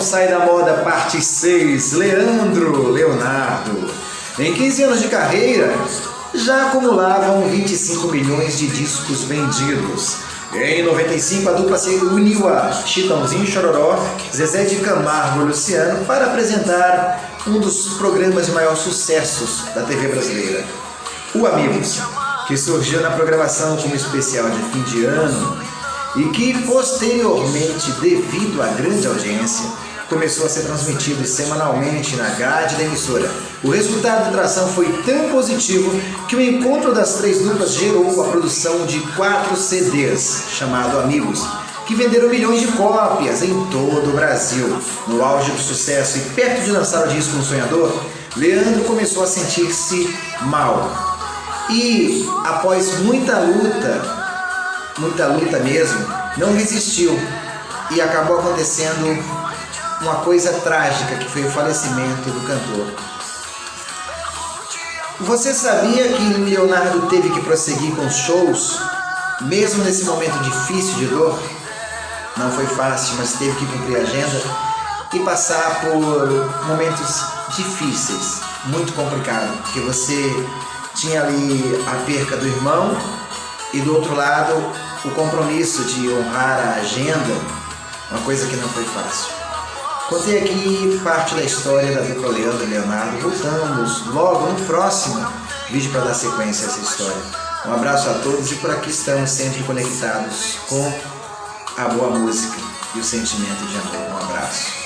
Não Sai da Moda, parte 6, Leonardo. Em 15 anos de carreira, já acumulavam 25 milhões de discos vendidos. Em 95, a dupla se uniu a Chitãozinho e Chororó, Zezé de Camargo e Luciano para apresentar um dos programas de maior sucessos da TV brasileira, o Amigos, que surgiu na programação como especial de fim de ano e que, posteriormente, devido à grande audiência, começou a ser transmitido semanalmente na grade da emissora. O resultado da atração foi tão positivo que o encontro das três duplas gerou a produção de 4 CDs, chamado Amigos, que venderam milhões de cópias em todo o Brasil. No auge do sucesso e perto de lançar o disco Um Sonhador, Leandro começou a sentir-se mal. E, após muita luta mesmo, não resistiu e acabou acontecendo uma coisa trágica, que foi o falecimento do cantor. Você sabia que Leonardo teve que prosseguir com os shows, mesmo nesse momento difícil de dor? Não foi fácil, mas teve que cumprir a agenda e passar por momentos difíceis, muito complicado, porque você tinha ali a perca do irmão e do outro lado o compromisso de honrar a agenda, uma coisa que não foi fácil. Contei aqui parte da história da dupla Leandro e Leonardo. Voltamos logo no próximo vídeo para dar sequência a essa história. Um abraço a todos e por aqui estamos sempre conectados com a boa música e o sentimento de amor. Um abraço.